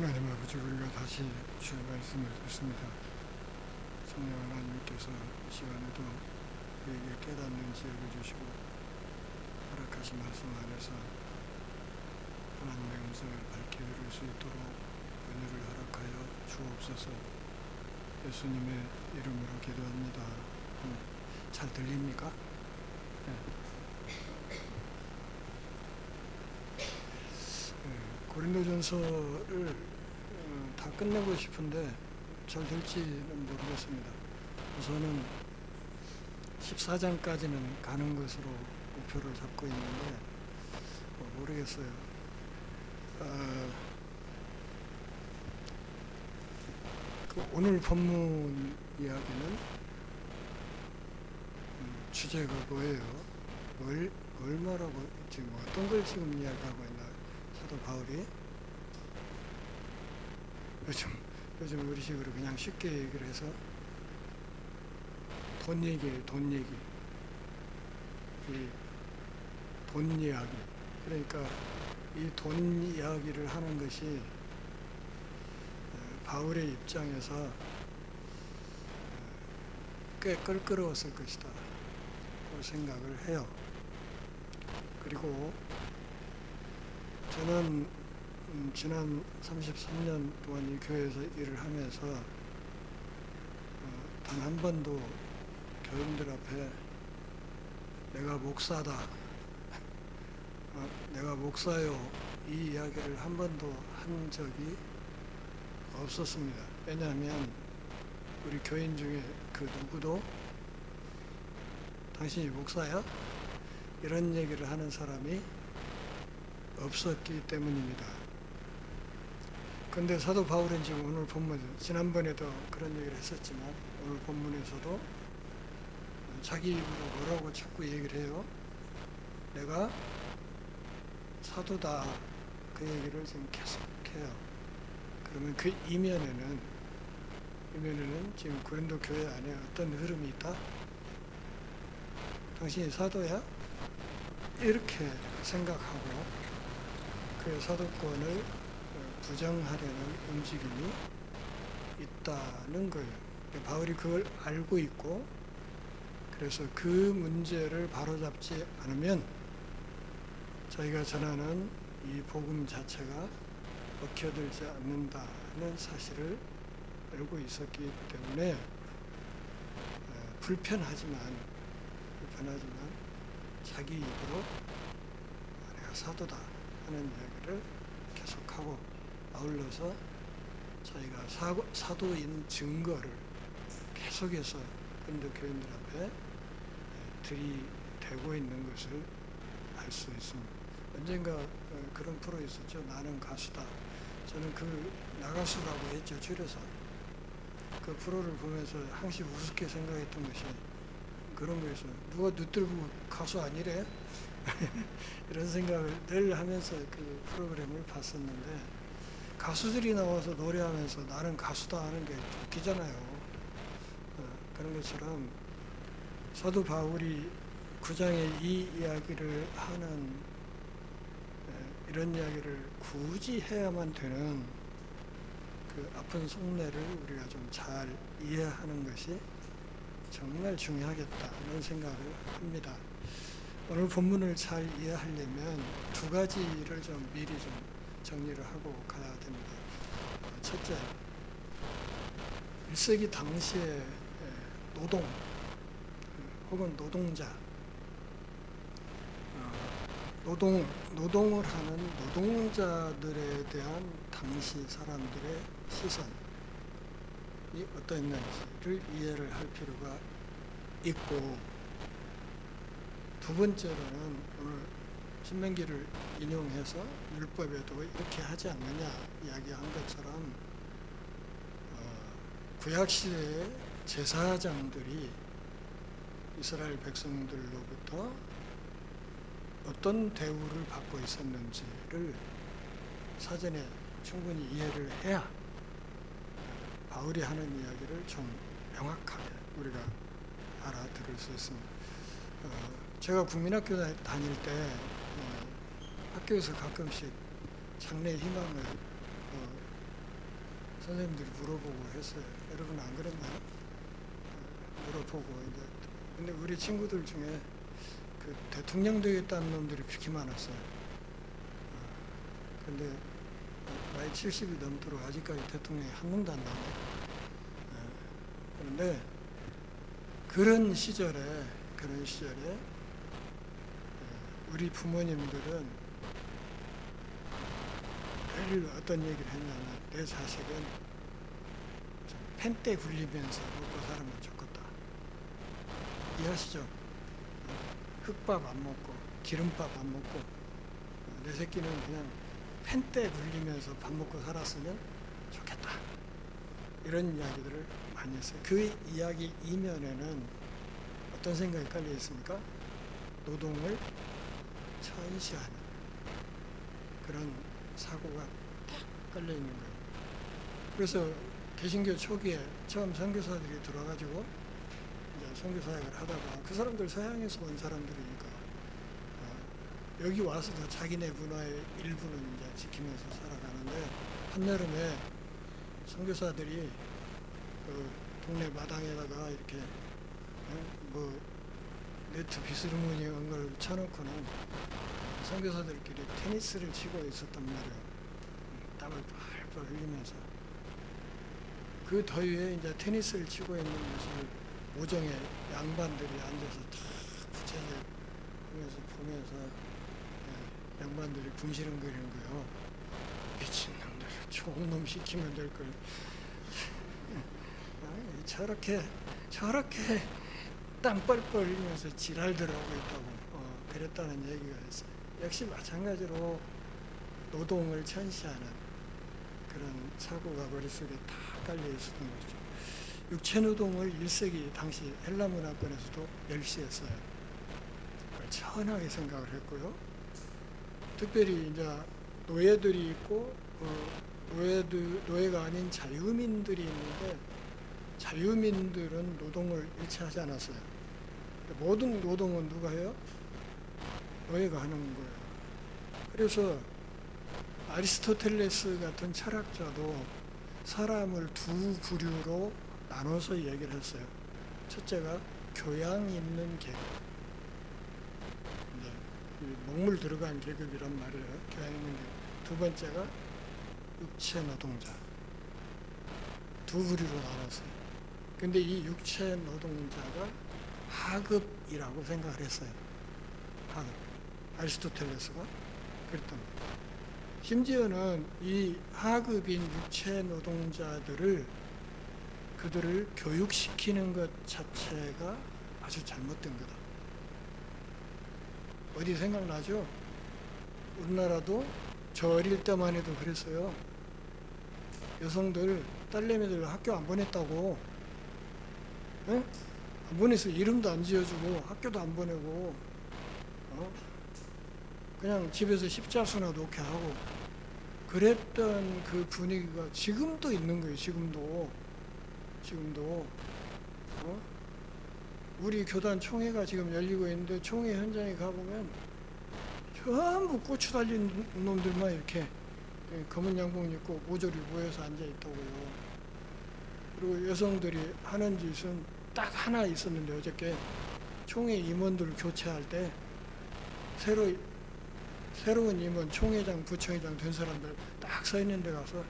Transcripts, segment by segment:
하나님 아버지, 우리가 다시 주의 말씀을 듣습니다. 성령 하나님께서 이 시간에도 우리에게 깨닫는 지혜를 주시고 허락하신 말씀 안에서 하나님의 음성을 밝히 들을 수 있도록 은혜를 허락하여 주옵소서. 예수님의 이름으로 기도합니다. 잘 들립니까? 네. 고린도전서를 다 끝내고 싶은데 잘 될지는 모르겠습니다. 우선은 14장까지는 가는 것으로 목표를 잡고 있는데 모르겠어요. 오늘 본문 이야기는 주제가 뭐예요? 뭘 말하고 지금 어떤 걸 지금 이야기하고 있나? 사도 바울이 요즘 우리식으로 그냥 쉽게 얘기를 해서 돈 얘기예요. 돈 얘기. 이 돈 이야기. 그러니까 이 돈 이야기를 하는 것이 바울의 입장에서 꽤 껄끄러웠을 것이다 그 생각을 해요. 그리고 저는 지난 33년 동안 이 교회에서 일을 하면서 단 한 번도 교인들 앞에 내가 목사다, 내가 목사요, 이 이야기를 한 번도 한 적이 없었습니다. 왜냐하면 우리 교인 중에 그 누구도 당신이 목사야? 이런 얘기를 하는 사람이 없었기 때문입니다. 그런데 사도 바울은 지금 오늘 본문, 지난번에도 그런 얘기를 했었지만 오늘 본문에서도 자기 입으로 뭐라고 자꾸 얘기를 해요? 내가 사도다, 그 얘기를 지금 계속해요. 그러면 그 이면에는 지금 고린도 교회 안에 어떤 흐름이 있다? 당신이 사도야? 이렇게 생각하고 그 사도권을 부정하려는 움직임이 있다는 거예요. 바울이 그걸 알고 있고, 그래서 그 문제를 바로잡지 않으면 저희가 전하는 이 복음 자체가 먹혀들지 않는다는 사실을 알고 있었기 때문에 불편하지만 자기 입으로 내가 사도다 하는 이야기를 계속하고, 아울러서 저희가 사도인 증거를 계속해서 고린도 교인들 앞에 들이대고 있는 것을 알 수 있습니다. 언젠가 그런 프로 있었죠. 나는 가수다. 저는 그 나가수라고 했죠. 줄여서. 그 프로를 보면서 항상 우습게 생각했던 것이 그런 거였어요. 누가 늦들고 가수 아니래? 이런 생각을 늘 하면서 그 프로그램을 봤었는데, 가수들이 나와서 노래하면서 나는 가수다 하는 게 웃기잖아요. 그런 것처럼 사도 바울이 9장에 이 이야기를 하는, 이런 이야기를 굳이 해야만 되는 그 아픈 속내를 우리가 좀 잘 이해하는 것이 정말 중요하겠다는 생각을 합니다. 오늘 본문을 잘 이해하려면 두 가지를 좀 미리 좀 정리를 하고 가야 됩니다. 첫째, 1세기 당시의 노동 혹은 노동자, 노동을 하는 노동자들에 대한 당시 사람들의 시선이 어떠했는지를 이해를 할 필요가 있고, 두 번째로는 오늘 신명기를 인용해서 율법에도 이렇게 하지 않느냐 이야기한 것처럼 구약시대의 제사장들이 이스라엘 백성들로부터 어떤 대우를 받고 있었는지를 사전에 충분히 이해를 해야 바울이 하는 이야기를 좀 명확하게 우리가 알아들을 수 있습니다. 제가 국민학교 다닐 때 학교에서 가끔씩 장래 희망을 선생님들이 물어보고 했어요. 여러분 안 그랬나요? 물어보고 이제 근데 우리 친구들 중에 그 대통령 되겠다는 놈들이 그렇게 많았어요. 근데 나이 70이 넘도록 아직까지 대통령이 한 놈도 안 나네. 그런데 그런 시절에 우리 부모님들은 늘 어떤 얘기를 했냐면 내 자식은 좀 펜대 굴리면서 먹고 살면 좋겠다. 이해하시죠? 흙밥 안 먹고 기름밥 안 먹고 내 새끼는 그냥 펜대 굴리면서 밥 먹고 살았으면 좋겠다. 이런 이야기들을 많이 했어요. 그 이야기 이면에는 어떤 생각이 깔려 있습니까? 노동을 천시하는 그런 사고가 딱 깔려 있는 거예요. 그래서 개신교 초기에 처음 선교사들이 들어와가지고 이제 선교 사역을 하다가 그 사람들 서양에서 온 사람들이니까 여기 와서도 자기네 문화의 일부는 이제 지키면서 살아가는데 한여름에 선교사들이 그 동네 마당에다가 이렇게 뭐 네트 비스무리한 걸 쳐놓고는 선교사들끼리 테니스를 치고 있었단 말이에요. 땀을 펄펄 흘리면서 그 더위에 이제 테니스를 치고 있는 모습을 오정에 양반들이 앉아서 다 부채질 하면서 보면서 양반들이 궁시렁거리는 거예요. 미친놈들, 좋은 놈 시키면 될 걸. 저렇게 땀 뻘뻘 흘리면서 지랄들 하고 있다고 그랬다는 얘기가 있어요. 역시 마찬가지로 노동을 천시하는 그런 사고가 머릿속에 다 깔려 있었던 거죠. 육체노동을 1세기 당시 헬라 문화권에서도 멸시했어요. 그걸 천하게 생각을 했고요. 특별히 이제 노예들이 있고 노예가 아닌 자유민들이 있는데 자유민들은 노동을 일체하지 않았어요. 모든 노동은 누가 해요? 노예가 하는 거예요. 그래서 아리스토텔레스 같은 철학자도 사람을 두 부류로 나눠서 얘기를 했어요. 첫째가 교양 있는 계급, 먹물 들어간 계급이란 말이에요. 교양 있는 계급. 두 번째가 육체 노동자. 두 부류로 나눴어요. 근데 이 육체 노동자가 하급이라고 생각을 했어요. 하급. 아리스토텔레스가 그랬던 거예요. 심지어는 이 하급인 육체 노동자들을 그들을 교육시키는 것 자체가 아주 잘못된 거다. 어디 생각나죠? 우리나라도 저 어릴 때만 해도 그랬어요. 여성들, 딸내미들 학교 안 보냈다고. 에? 안 보내서 이름도 안 지어주고 학교도 안 보내고 그냥 집에서 십자수나 놓게 하고 그랬던 그 분위기가 지금도 있는 거예요. 지금도 우리 교단 총회가 지금 열리고 있는데 총회 현장에 가보면 전부 고추 달린 놈들만 이렇게 검은 양복 입고 모조리 모여서 앉아 있다고요. 그리고 여성들이 하는 짓은 딱 하나 있었는데 어저께 총회 임원들 교체할 때 새로운 임원, 총회장, 부총회장 된 사람들 딱 서 있는 데 가서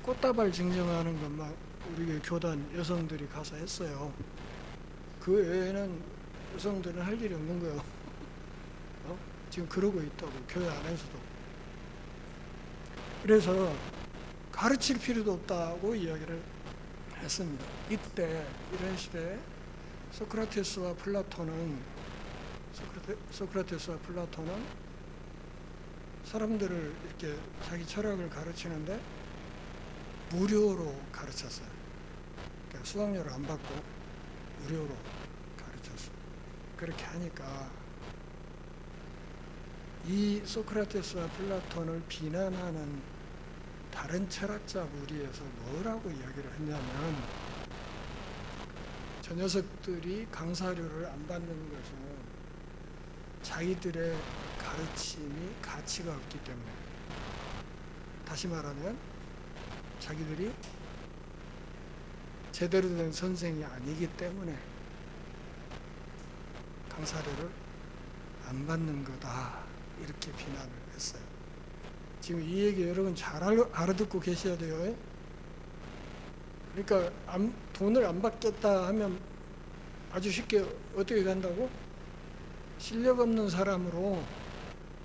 꽃다발 증정하는 것만 우리 교단 여성들이 가서 했어요. 그 외에는 여성들은 할 일이 없는 거예요. 지금 그러고 있다고, 교회 안에서도. 그래서 가르칠 필요도 없다고 이야기를 했습니다. 이런 시대에 소크라테스와 플라톤은 사람들을 이렇게 자기 철학을 가르치는데 무료로 가르쳤어요. 그러니까 수강료를 안 받고 무료로 가르쳤어요. 그렇게 하니까 이 소크라테스와 플라톤을 비난하는 다른 철학자 무리에서 뭐라고 이야기를 했냐면 저 녀석들이 강사료를 안 받는 것은 자기들의 가르침이 가치가 없기 때문에, 다시 말하면 자기들이 제대로 된 선생이 아니기 때문에 강사료를 안 받는 거다, 이렇게 비난을 했어요. 지금 이 얘기 여러분 잘 알아듣고 계셔야 돼요. 그러니까 돈을 안 받겠다 하면 아주 쉽게 어떻게 간다고? 실력 없는 사람으로,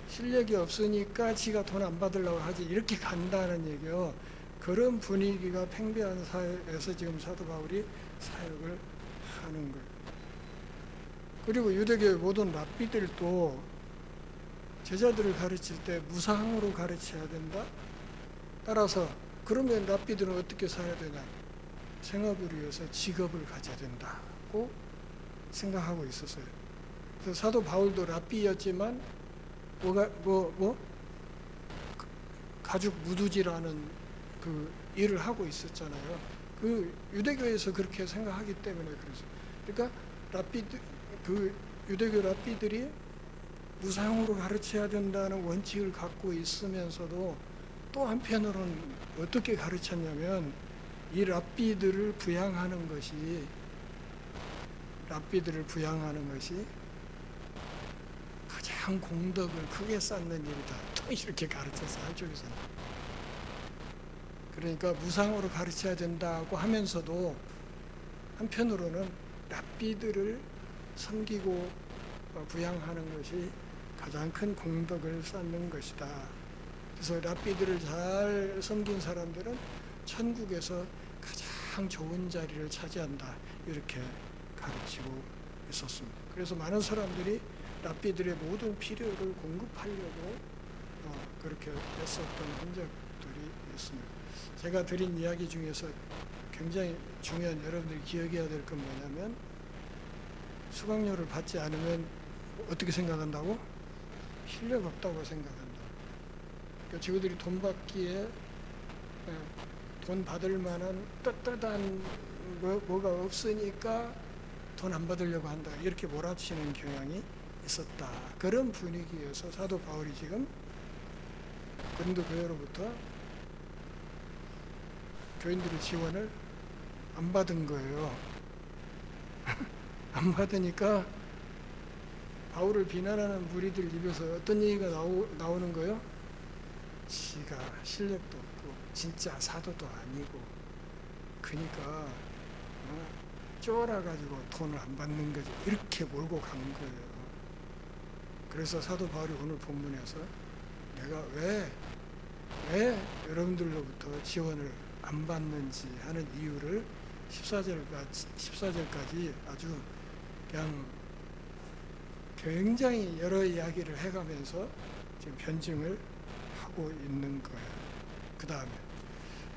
실력이 없으니까 지가 돈 안 받으려고 하지, 이렇게 간다는 얘기요. 그런 분위기가 팽배한 사회에서 지금 사도 바울이 사역을 하는 거예요. 그리고 유대교의 모든 랍비들도 제자들을 가르칠 때 무상으로 가르쳐야 된다. 따라서 그러면 랍비들은 어떻게 살아야 되냐? 생업을 위해서 직업을 가져야 된다고 생각하고 있었어요. 그래서 사도 바울도 랍비였지만 가죽 무두지라는 그 일을 하고 있었잖아요. 그 유대교에서 그렇게 생각하기 때문에 그래서. 그러니까 그 유대교 랍비들이 무상으로 가르쳐야 된다는 원칙을 갖고 있으면서도 또 한편으로는 어떻게 가르쳤냐면, 이 랍비들을 부양하는 것이 가장 공덕을 크게 쌓는 일이다, 또 이렇게 가르쳤어요, 한쪽에서는. 그러니까 무상으로 가르쳐야 된다고 하면서도 한편으로는 랍비들을 섬기고 부양하는 것이 가장 큰 공덕을 쌓는 것이다. 그래서 랍비들을 잘 섬긴 사람들은 천국에서 가장 좋은 자리를 차지한다, 이렇게 가르치고 있었습니다. 그래서 많은 사람들이 랍비들의 모든 필요를 공급하려고 그렇게 애썼던 흔적들이 있습니다. 제가 드린 이야기 중에서 굉장히 중요한, 여러분들이 기억해야 될 건 뭐냐면, 수강료를 받지 않으면 어떻게 생각한다고? 실력 없다고 생각한다. 그러니까 지구들이 돈 받기에 돈 받을 만한 떳떳한 뭐가 없으니까 돈 안 받으려고 한다, 이렇게 몰아치는 경향이 있었다. 그런 분위기에서 사도 바울이 지금 고린도 교회로부터 교인들의 지원을 안 받은 거예요. 안 받으니까 바울을 비난하는 무리들 입에서 어떤 얘기가 나오는 거예요? 지가 실력도 없고 진짜 사도도 아니고, 그러니까 쫄아가지고 돈을 안 받는 거지, 이렇게 몰고 간 거예요. 그래서 사도 바울이 오늘 본문에서 내가 왜 여러분들로부터 지원을 안 받는지 하는 이유를 14절까지 아주 그냥 굉장히 여러 이야기를 해가면서 지금 변증을 하고 있는 거예요. 그 다음에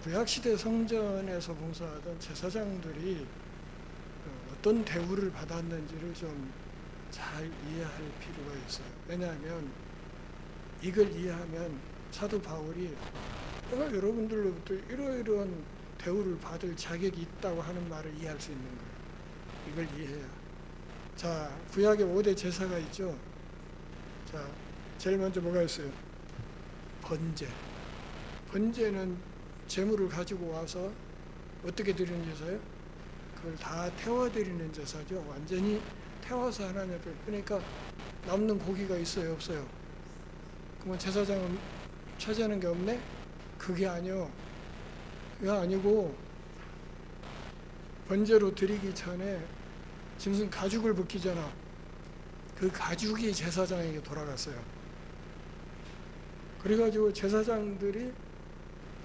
구약시대 성전에서 봉사하던 제사장들이 어떤 대우를 받았는지를 좀 잘 이해할 필요가 있어요. 왜냐하면 이걸 이해하면 사도 바울이 내가 여러분들로부터 이러이러한 대우를 받을 자격이 있다고 하는 말을 이해할 수 있는 거예요. 이걸 이해해야. 자, 구약에 5대 제사가 있죠. 자, 제일 먼저 뭐가 있어요? 번제. 번제는 제물을 가지고 와서 어떻게 드리는 제사예요? 그걸 다 태워드리는 제사죠. 완전히 태워서 하나님 앞에. 그러니까 남는 고기가 있어요, 없어요? 그러면 제사장은 차지하는 게 없네? 그게 아니요. 그게 아니고, 번제로 드리기 전에 짐승 가죽을 벗기잖아. 그 가죽이 제사장에게 돌아갔어요. 그래가지고 제사장들이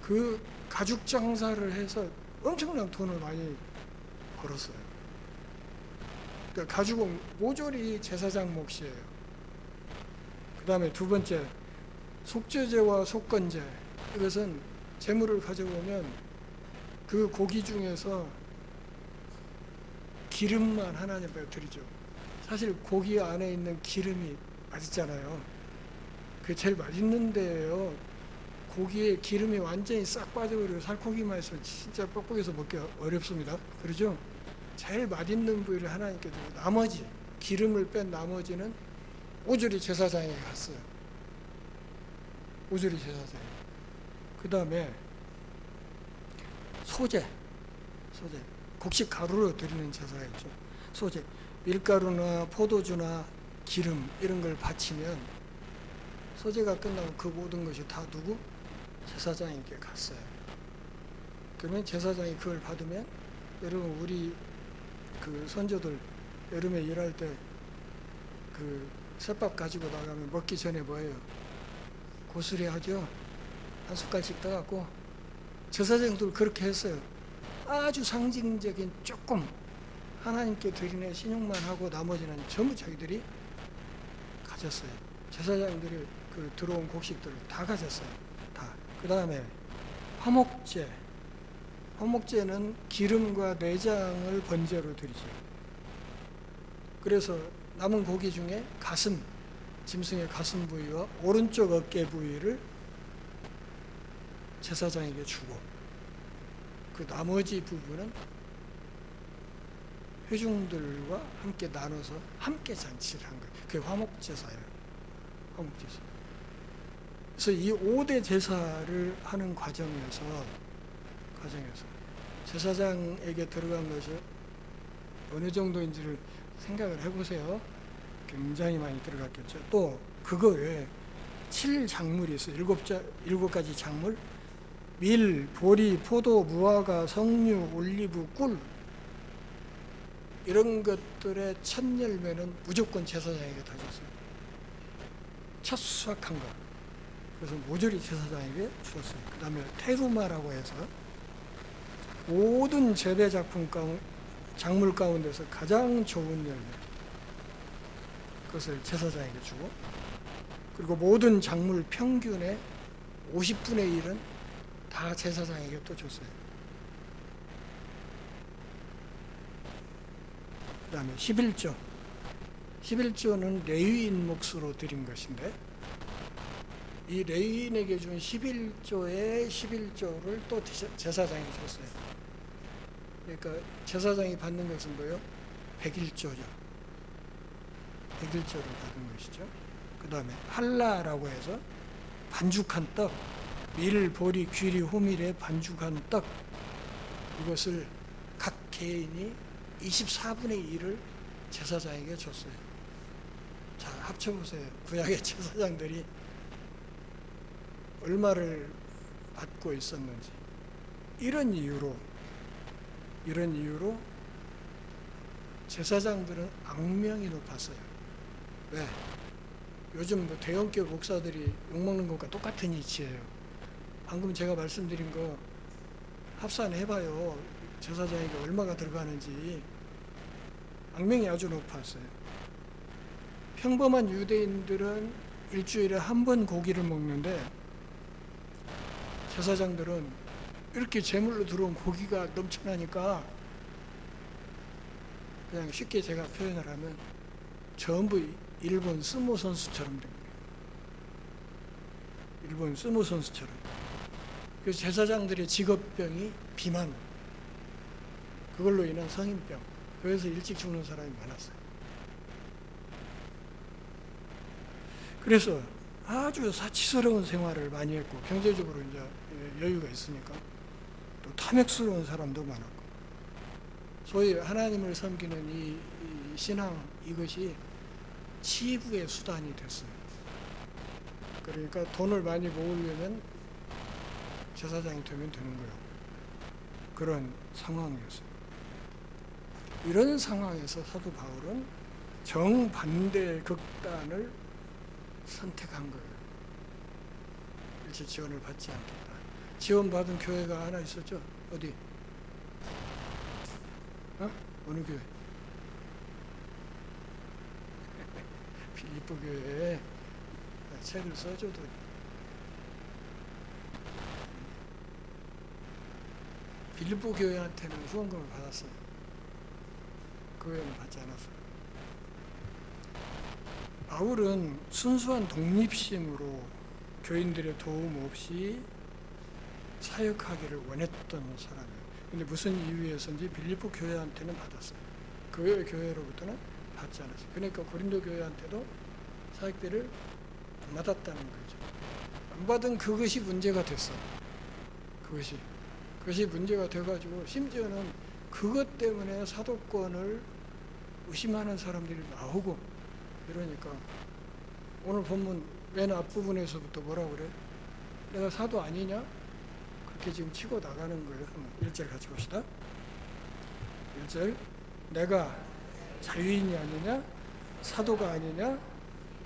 그 가죽 장사를 해서 엄청난 돈을 많이 벌었어요. 그러니까 가죽은 모조리 제사장 몫이에요. 그 다음에 두 번째, 속죄제와 속건제. 이것은 제물을 가져오면 그 고기 중에서 기름만 하나님 앞에 드리죠. 사실 고기 안에 있는 기름이 맛있잖아요. 그게 제일 맛있는 데예요. 고기에 기름이 완전히 싹 빠져버리고 살코기만 있으면 진짜 뻑뻑해서 먹기 어렵습니다. 그러죠? 제일 맛있는 부위를 하나님께 드리고 나머지 기름을 뺀 나머지는 오조리 제사장에게 갔어요. 오조리 제사장. 그 다음에 소재. 곡식 가루로 드리는 제사가 있죠. 소재, 밀가루나 포도주나 기름 이런 걸 바치면 소재가 끝나고 그 모든 것이 다 누구? 제사장에게 갔어요. 그러면 제사장이 그걸 받으면, 여러분 우리 그 선조들 여름에 일할 때 그 셋밥 가지고 나가면 먹기 전에 뭐예요? 고수리 하죠. 한 숟갈씩 떠갖고 제사장들 그렇게 했어요. 아주 상징적인 조금 하나님께 드리는 신용만 하고 나머지는 전부 자기들이 가졌어요. 제사장들이 그 들어온 곡식들을 다 가졌어요. 다. 그 다음에 화목제. 화목제는 기름과 내장을 번제로 드리죠. 그래서 남은 고기 중에 가슴, 짐승의 가슴 부위와 오른쪽 어깨 부위를 제사장에게 주고, 그 나머지 부분은 회중들과 함께 나눠서 함께 잔치를 한 거예요. 그게 화목제사예요. 화목제사. 그래서 이 5대 제사를 하는 과정에서 제사장에게 들어간 것이 어느 정도인지를 생각을 해보세요. 굉장히 많이 들어갔겠죠. 또 그거 외에 7작물이 있어요. 7가지 작물. 밀, 보리, 포도, 무화과, 석류, 올리브, 꿀, 이런 것들의 첫 열매는 무조건 제사장에게 다 줬어요. 첫 수확한 거. 그래서 모조리 제사장에게 주었어요. 그 다음에 테루마라고 해서 모든 재배 작물 가운데서 가장 좋은 열매, 그것을 제사장에게 주고, 그리고 모든 작물 평균의 50분의 1은 다 제사장에게 또 줬어요. 그 다음에 11조. 11조는 레위인 몫으로 드린 것인데, 이 레위인에게 준 11조의 11조를 또 제사장이 줬어요. 그러니까 제사장이 받는 것은 뭐예요? 101조죠. 101조를 받은 것이죠. 그 다음에 할라라고 해서 반죽한 떡, 밀, 보리, 귀리, 호밀에 반죽한 떡, 이것을 각 개인이 24분의 1을 제사장에게 줬어요. 자, 합쳐보세요. 구약의 제사장들이 얼마를 받고 있었는지. 이런 이유로 제사장들은 악명이 높았어요. 왜? 요즘 뭐 대형교 목사들이 욕먹는 것과 똑같은 이치예요. 방금 제가 말씀드린 거 합산해봐요. 제사장에게 얼마가 들어가는지. 악명이 아주 높았어요. 평범한 유대인들은 일주일에 한 번 고기를 먹는데, 제사장들은 이렇게 제물로 들어온 고기가 넘쳐나니까 그냥 쉽게 제가 표현을 하면 전부 일본 스모 선수처럼 된 거예요. 일본 스모 선수처럼. 그래서 제사장들의 직업병이 비만, 그걸로 인한 성인병, 그래서 일찍 죽는 사람이 많았어요. 그래서 아주 사치스러운 생활을 많이 했고, 경제적으로 이제 여유가 있으니까 또 탐욕스러운 사람도 많았고, 소위 하나님을 섬기는 이 신앙, 이것이 치부의 수단이 됐어요. 그러니까 돈을 많이 모으려면 제사장이 되면 되는 거예요. 그런 상황이었어요. 이런 상황에서 사도 바울은 정반대의 극단을 선택한 거예요. 일체 지원을 받지 않겠다. 지원받은 교회가 하나 있었죠? 어디? 어느 교회? 빌립보 교회에 책을 써줘도 빌립보 교회한테는 후원금을 받았어요. 그 교회는 받지 않았어요. 바울은 순수한 독립심으로 교인들의 도움 없이 사역하기를 원했던 사람이에요. 근데 무슨 이유에서인지 빌립보 교회한테는 받았어요. 그 외의 교회로부터는 받지 않았어요. 그러니까 고린도 교회한테도 사역비를 안 받았다는 거죠. 안 받은 그것이 문제가 됐어. 그것이 문제가 돼가지고 심지어는 그것 때문에 사도권을 의심하는 사람들이 나오고 이러니까 오늘 본문 맨 앞부분에서부터 뭐라고 그래? 내가 사도 아니냐? 그렇게 지금 치고 나가는 거예요. 한번 1절 같이 봅시다. 1절 내가 자유인이 아니냐? 사도가 아니냐?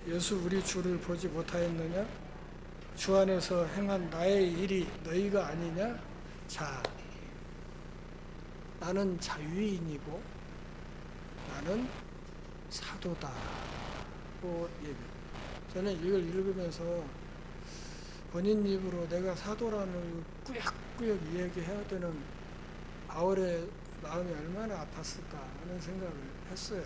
예수 우리 주를 보지 못하였느냐? 주 안에서 행한 나의 일이 너희가 아니냐? 자, 나는 자유인이고 나는 사도다고 얘기해요. 저는 이걸 읽으면서 본인 입으로 내가 사도라는 꾸역꾸역 이야기해야 되는 바울의 마음이 얼마나 아팠을까 하는 생각을 했어요.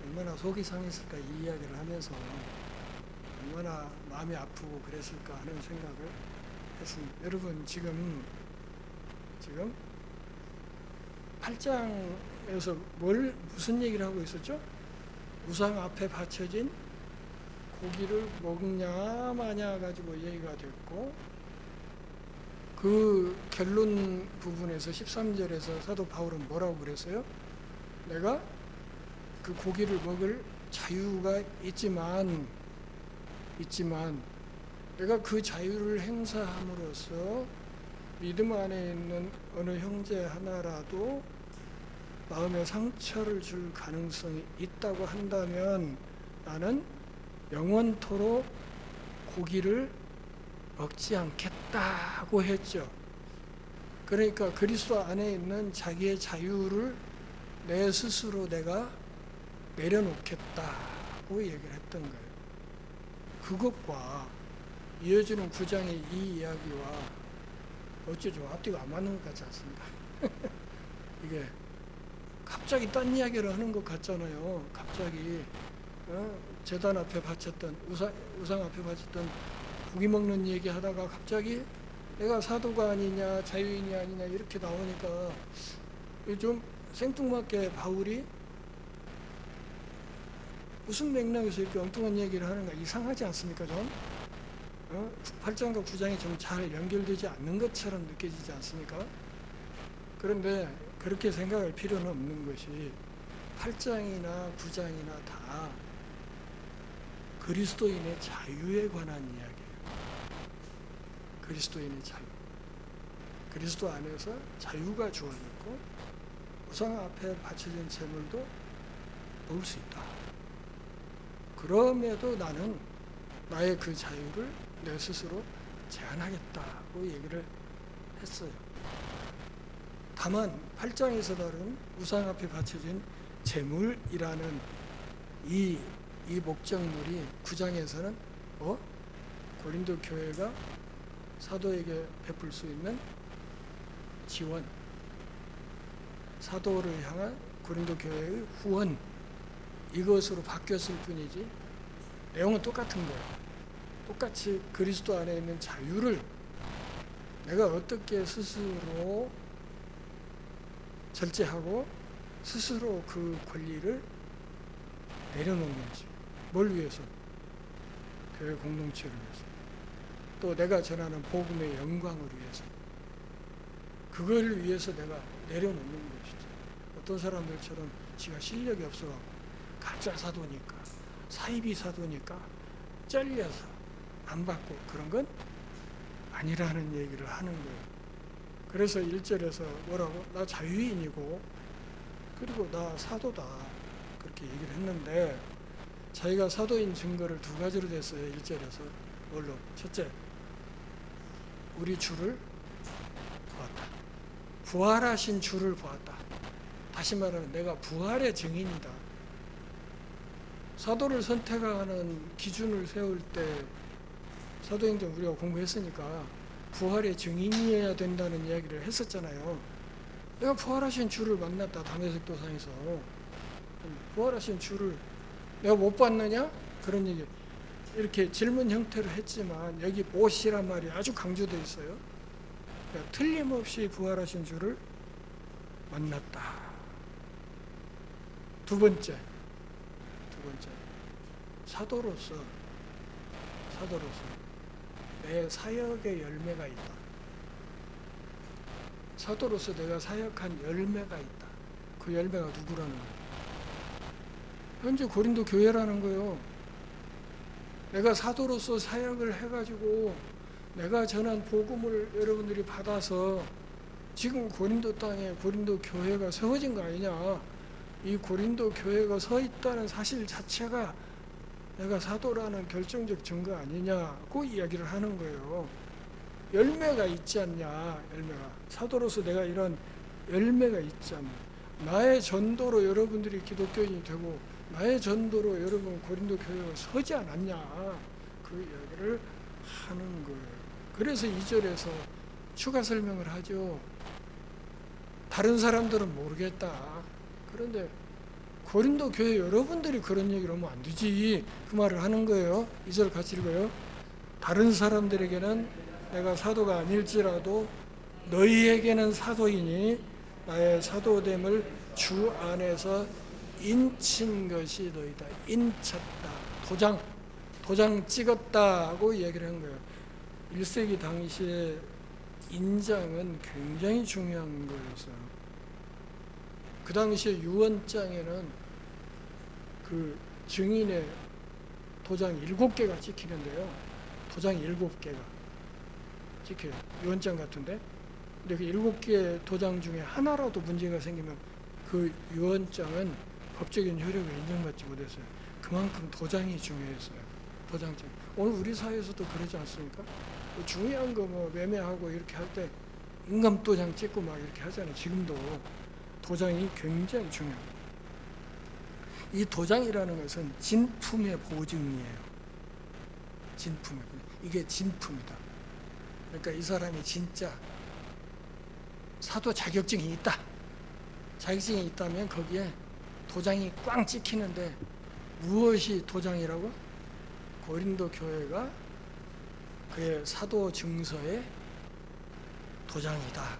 얼마나 속이 상했을까 이 이야기를 하면서 얼마나 마음이 아프고 그랬을까 하는 생각을 했습니다. 여러분 지금 8장에서 무슨 얘기를 하고 있었죠? 우상 앞에 바쳐진 고기를 먹냐 마냐 가지고 얘기가 됐고, 그 결론 부분에서 13절에서 사도 바울은 뭐라고 그랬어요? 내가 그 고기를 먹을 자유가 있지만 내가 그 자유를 행사함으로써 믿음 안에 있는 어느 형제 하나라도 마음에 상처를 줄 가능성이 있다고 한다면 나는 영원토록 고기를 먹지 않겠다고 했죠. 그러니까 그리스도 안에 있는 자기의 자유를 내 스스로 내가 내려놓겠다고 얘기를 했던 거예요. 그것과 이어지는 9장의 이 이야기와 어째 좀 앞뒤가 안 맞는 것 같지 않습니까? 이게 갑자기 딴 이야기를 하는 것 같잖아요. 갑자기 제단 앞에 바쳤던 우상 앞에 바쳤던 고기 먹는 얘기 하다가 갑자기 내가 사도가 아니냐 자유인이 아니냐 이렇게 나오니까 좀 생뚱맞게 바울이 무슨 맥락에서 이렇게 엉뚱한 얘기를 하는가 이상하지 않습니까? 좀 8장과 9장이 좀 잘 연결되지 않는 것처럼 느껴지지 않습니까? 그런데 그렇게 생각할 필요는 없는 것이 8장이나 9장이나 다 그리스도인의 자유에 관한 이야기예요. 그리스도인의 자유. 그리스도 안에서 자유가 주어졌고 우상 앞에 바쳐진 재물도 먹을 수 있다. 그럼에도 나는 나의 그 자유를 내 스스로 제한하겠다고 얘기를 했어요. 다만 8장에서 다룬 우상 앞에 바쳐진 재물이라는 이 목적물이 9장에서는 고린도 교회가 사도에게 베풀 수 있는 지원, 사도를 향한 고린도 교회의 후원, 이것으로 바뀌었을 뿐이지 내용은 똑같은 거예요. 똑같이 그리스도 안에 있는 자유를 내가 어떻게 스스로 절제하고 스스로 그 권리를 내려놓는지, 뭘 위해서? 교회 공동체를 위해서, 또 내가 전하는 복음의 영광을 위해서, 그걸 위해서 내가 내려놓는 것이죠. 어떤 사람들처럼 지가 실력이 없어가고 가짜 사도니까 사이비 사도니까 잘려서 안 받고 그런 건 아니라는 얘기를 하는 거예요. 그래서 1절에서 뭐라고? 나 자유인이고 그리고 나 사도다 그렇게 얘기를 했는데 자기가 사도인 증거를 두 가지로 댔어요. 1절에서 뭘로? 첫째, 우리 주를 보았다. 부활하신 주를 보았다. 다시 말하면 내가 부활의 증인이다. 사도를 선택하는 기준을 세울 때 사도행전 우리가 공부했으니까 부활의 증인이어야 된다는 이야기를 했었잖아요. 내가 부활하신 주를 만났다. 담에색 도상에서 부활하신 주를 내가 못 봤느냐? 그런 얘기 이렇게 질문 형태로 했지만 여기 못이란 말이 아주 강조되어 있어요. 그러니까 틀림없이 부활하신 주를 만났다. 두 번째 사도로서 내 사역의 열매가 있다. 사도로서 내가 사역한 열매가 있다. 그 열매가 누구라는 거예요? 현재 고린도 교회라는 거예요. 내가 사도로서 사역을 해가지고 내가 전한 복음을 여러분들이 받아서 지금 고린도 땅에 고린도 교회가 세워진 거 아니냐. 이 고린도 교회가 서 있다는 사실 자체가 내가 사도라는 결정적 증거 아니냐고 이야기를 하는 거예요. 열매가 있지 않냐. 열매가. 사도로서 내가 이런 열매가 있지 않냐. 나의 전도로 여러분들이 기독교인이 되고 나의 전도로 여러분 고린도 교회가 서지 않았냐. 그 이야기를 하는 거예요. 그래서 2절에서 추가 설명을 하죠. 다른 사람들은 모르겠다. 그런데 고린도 교회 여러분들이 그런 얘기를 하면 안 되지. 그 말을 하는 거예요. 2절 같이 읽어요. 다른 사람들에게는 내가 사도가 아닐지라도 너희에게는 사도이니 나의 사도됨을 주 안에서 인친 것이 너희다. 인쳤다. 도장 찍었다고 얘기를 한 거예요. 1세기 당시에 인장은 굉장히 중요한 거였어요. 그 당시에 유언장에는 그 증인의 도장 7개가 찍히는데요. 도장 7개가 찍혀요. 유언장 같은데. 근데 그 7개의 도장 중에 하나라도 문제가 생기면 그 유언장은 법적인 효력을 인정받지 못했어요. 그만큼 도장이 중요했어요. 도장장. 오늘 우리 사회에서도 그러지 않습니까? 뭐 중요한 거 뭐 매매하고 이렇게 할 때 인감 도장 찍고 막 이렇게 하잖아요. 지금도 도장이 굉장히 중요합니다. 이 도장이라는 것은 진품의 보증이에요. 진품의 보증. 이게 진품이다. 그러니까 이 사람이 진짜 사도 자격증이 있다. 자격증이 있다면 거기에 도장이 꽝 찍히는데 무엇이 도장이라고? 고린도 교회가 그의 사도 증서의 도장이다.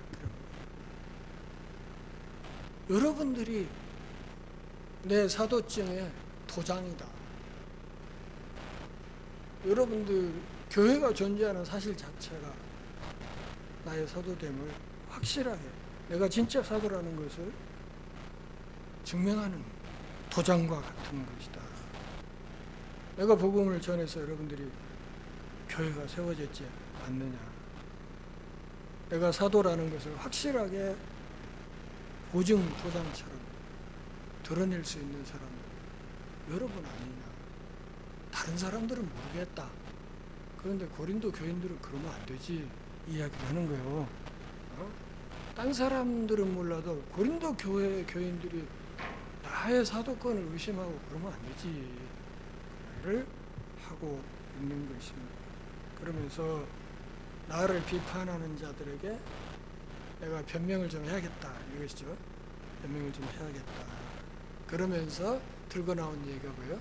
여러분들이 내 사도증의 도장이다. 여러분들 교회가 존재하는 사실 자체가 나의 사도됨을 확실하게 내가 진짜 사도라는 것을 증명하는 도장과 같은 것이다. 내가 복음을 전해서 여러분들이 교회가 세워졌지 않느냐. 내가 사도라는 것을 확실하게 보증 도장처럼 드러낼 수 있는 사람들 여러분 아니냐. 다른 사람들은 모르겠다. 그런데 고린도 교인들은 그러면 안 되지. 이야기를 하는 거예요. 딴 사람들은 몰라도 고린도 교회 교인들이 나의 사도권을 의심하고 그러면 안 되지. 를 하고 있는 것입니다. 그러면서 나를 비판하는 자들에게 내가 변명을 좀 해야겠다. 이것이죠. 변명을 좀 해야겠다. 그러면서 들고 나온 얘기가 뭐예요?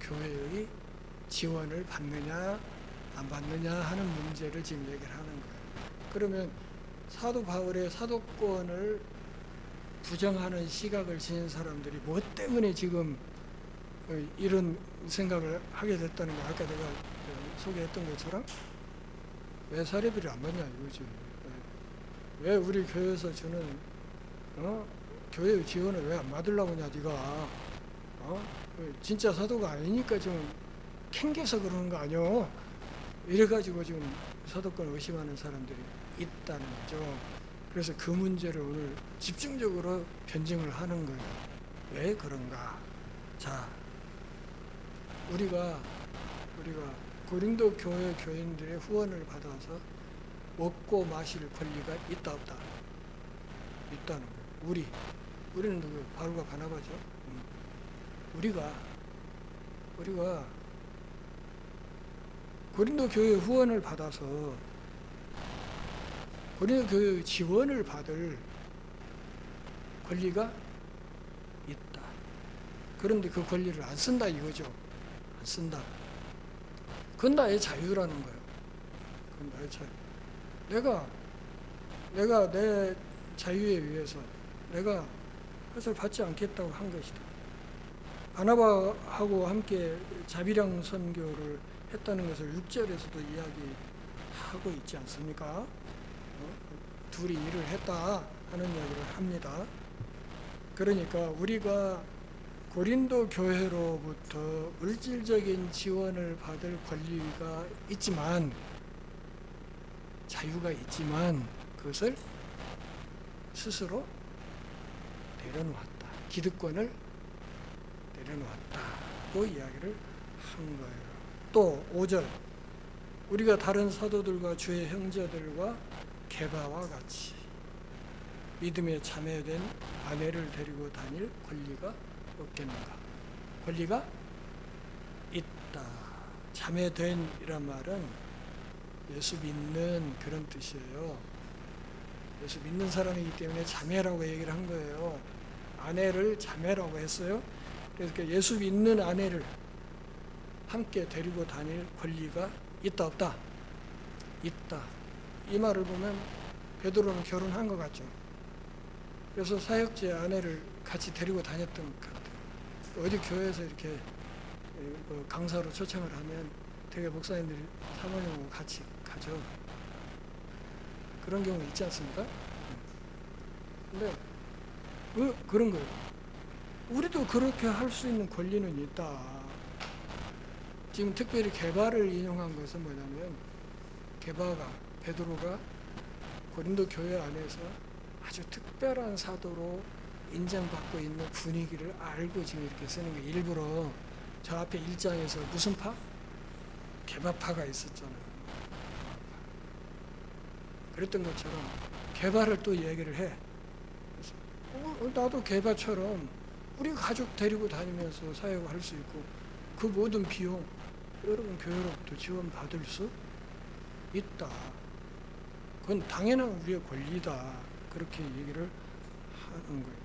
교회의 지원을 받느냐 안 받느냐 하는 문제를 지금 얘기를 하는 거예요. 그러면 사도 바울의 사도권을 부정하는 시각을 지닌 사람들이 뭐 때문에 지금 이런 생각을 하게 됐다는 거 아까 내가 소개했던 것처럼 왜 사례비를 안 받냐 이거지. 왜 우리 교회에서 주는 교회의 지원을 왜 안 받으려고 하냐 네가 진짜 사도가 아니니까 좀 캥겨서 그러는 거 아니오. 이래가지고 지금 사도권을 의심하는 사람들이 있다는 거죠. 그래서 그 문제를 오늘 집중적으로 변증을 하는 거예요. 왜 그런가? 자, 우리가 고린도 교회 교인들의 후원을 받아서 먹고 마실 권리가 있다 없다? 있다는 거예요. 우리는 누구예요? 바울과 바나바죠. 우리가 고린도 교회 후원을 받아서 고린도 교회 지원을 받을 권리가 있다. 그런데 그 권리를 안 쓴다 이거죠. 안 쓴다. 그건 나의 자유라는 거예요. 그건 나의 자유. 내가 내 자유에 의해서 내가 그것을 받지 않겠다고 한 것이다. 바나바하고 함께 자비랑 선교를 했다는 것을 6절에서도 이야기하고 있지 않습니까? 둘이 일을 했다 하는 이야기를 합니다. 그러니까 우리가 고린도 교회로부터 물질적인 지원을 받을 권리가 있지만, 자유가 있지만 그것을 스스로 내려놓았다. 기득권을 내려놓았다고 이야기를 한 거예요. 또 5절, 우리가 다른 사도들과 주의 형제들과 게바와 같이 믿음에 참여된 아내를 데리고 다닐 권리가 없겠는가? 권리가 있다. 참여된 이란 말은 예수 믿는 그런 뜻이에요. 예수 믿는 사람이기 때문에 자매라고 얘기를 한 거예요. 아내를 자매라고 했어요. 그래서 예수 믿는 아내를 함께 데리고 다닐 권리가 있다 없다? 있다. 이 말을 보면 베드로는 결혼한 것 같죠. 그래서 사역지의 아내를 같이 데리고 다녔던 것 같아요. 어디 교회에서 이렇게 강사로 초청을 하면 되게 목사님들이 사모님하고 같이 가죠. 그런 경우 있지 않습니까? 근데 그런 거예요. 우리도 그렇게 할 수 있는 권리는 있다. 지금 특별히 게바를 인용한 것은 뭐냐면, 베드로가 고린도 교회 안에서 아주 특별한 사도로 인정받고 있는 분위기를 알고 지금 이렇게 쓰는 게, 일부러 저 앞에 1장에서 무슨 파? 게바파가 있었잖아요. 그랬던 것처럼 게바를 또 얘기를 해. 그래서 나도 게바처럼 우리 가족 데리고 다니면서 사역을 할 수 있고, 그 모든 비용 여러분 교회로부터 지원받을 수 있다. 그건 당연한 우리의 권리다. 그렇게 얘기를 하는 거예요.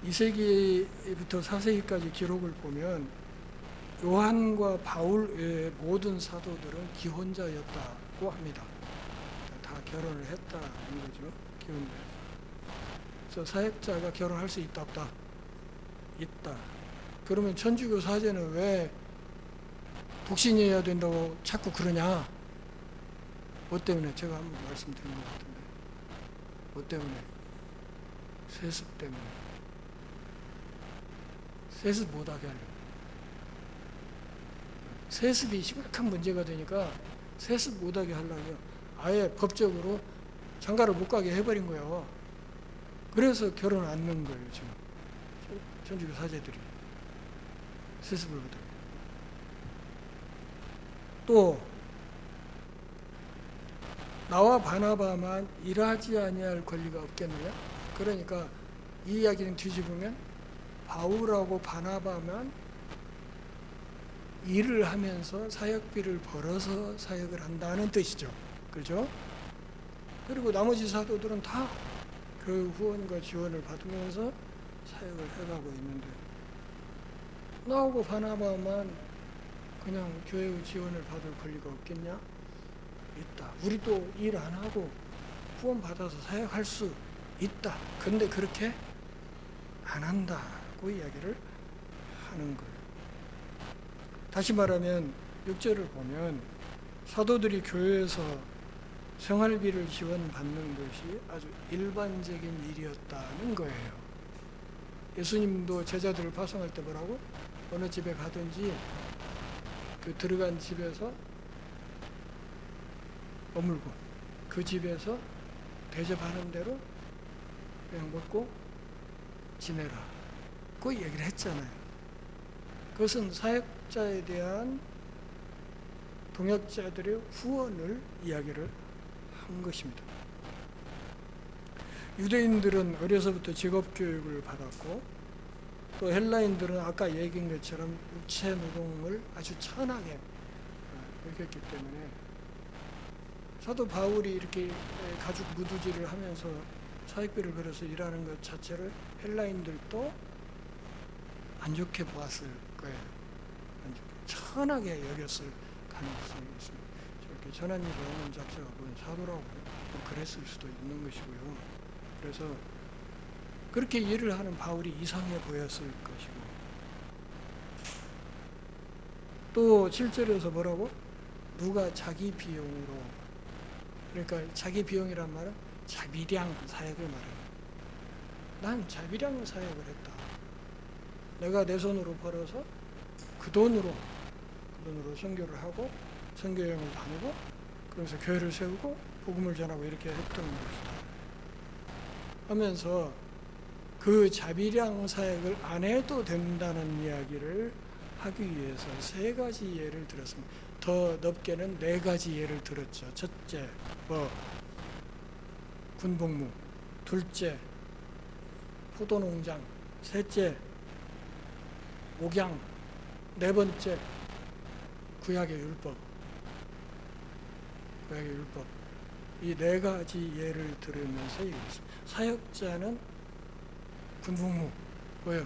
2세기부터 4세기까지 기록을 보면 요한과 바울 외의 모든 사도들은 기혼자였다고 합니다. 다 결혼을 했다는 거죠. 기혼자. 그래서 사역자가 결혼할 수 있다 없다? 있다. 그러면 천주교 사제는 왜 독신이어야 된다고 자꾸 그러냐? 뭐 때문에? 제가 한번 말씀드린 것 같은데. 뭐 때문에? 세습 때문에. 세습 못하게 하려고. 세습이 심각한 문제가 되니까 세습 못하게 하려고 아예 법적으로 장가를 못 가게 해버린 거예요. 그래서 결혼 안 넣은 거예요, 지금. 천주교 사제들이. 세습을 못하게. 또 나와 바나바만 일하지 아니할 권리가 없겠느냐? 그러니까 이 이야기는 뒤집으면 바울하고 바나바만 일을 하면서 사역비를 벌어서 사역을 한다는 뜻이죠. 그렇죠? 그리고 나머지 사도들은 다 그 후원과 지원을 받으면서 사역을 해가고 있는데, 나하고 바나바만 그냥 교회의 지원을 받을 권리가 없겠냐? 있다. 우리도 일 안 하고 후원 받아서 사역할 수 있다. 근데 그렇게 안 한다고 이야기를 하는 거예요. 다시 말하면 6절을 보면 사도들이 교회에서 생활비를 지원받는 것이 아주 일반적인 일이었다는 거예요. 예수님도 제자들을 파송할 때 뭐라고? 어느 집에 가든지 그 들어간 집에서 머물고 그 집에서 대접하는 대로 그냥 먹고 지내라. 그 얘기를 했잖아요. 그것은 사역자에 대한 동역자들의 후원을 이야기를 한 것입니다. 유대인들은 어려서부터 직업교육을 받았고, 또 헬라인들은 아까 얘기한 것처럼 육체 노동을 아주 천하게 여겼기 때문에 사도 바울이 이렇게 가죽 무두질을 하면서 사역비를 벌어서 일하는 것 자체를 헬라인들도 안 좋게 보았을 거예요. 천하게 여겼을 가능성이 있습니다. 저렇게 전한 일을 하는 자체가 보면 사도라고 그랬을 수도 있는 것이고요. 그래서 그렇게 일을 하는 바울이 이상해 보였을 것이고, 또 7절에서 뭐라고? 누가 자기 비용으로, 그러니까 자기 비용이란 말은 자비량 사역을 말해요. 난 자비량 사역을 했다. 내가 내 손으로 벌어서 그 돈으로 선교를 하고 선교여행을 다니고 그러면서 교회를 세우고 복음을 전하고 이렇게 했던 것이다 하면서 그 자비량 사역을 안 해도 된다는 이야기를 하기 위해서 세 가지 예를 들었습니다. 더 넓게는 네 가지 예를 들었죠. 첫째, 군복무. 둘째, 포도농장. 셋째, 목양. 네 번째, 구약의 율법. 이 네 가지 예를 들으면서 얘기했습니다. 사역자는 군복무. 뭐예요?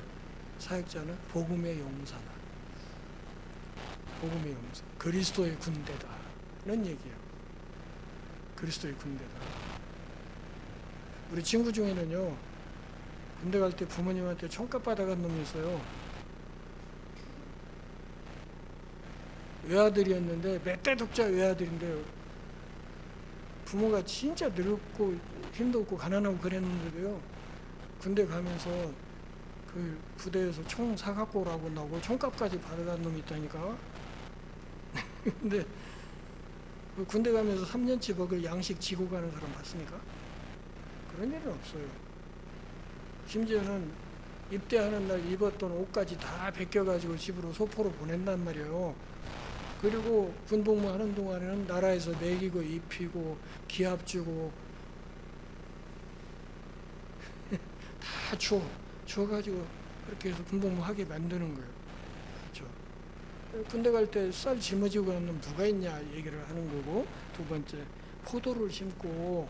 사역자는 복음의 용사다. 복음의 용사. 그리스도의 군대다는 얘기예요. 그리스도의 군대다. 우리 친구 중에는요, 군대 갈 때 부모님한테 총값 받아간 놈이 있어요. 외아들이었는데 멧돼 독자 외아들인데요. 부모가 진짜 늙고 힘도 없고 가난하고 그랬는데도요. 군대 가면서 그 부대에서 총 사갖고 오라고 나고 총값까지 받아간 놈이 있다니까. 근데 그 군대 가면서 3년치 먹을 양식 지고 가는 사람 봤습니까? 그런 일은 없어요. 심지어는 입대하는 날 입었던 옷까지 다 벗겨가지고 집으로 소포로 보낸단 말이에요. 그리고 군복무 하는 동안에는 나라에서 먹이고 입히고 기합 주고 다 주워가지고 그렇게 해서 군복무 하게 만드는 거예요. 그렇죠. 군대 갈 때 쌀 짊어지고 가는 놈 누가 있냐 얘기를 하는 거고, 두 번째, 포도를 심고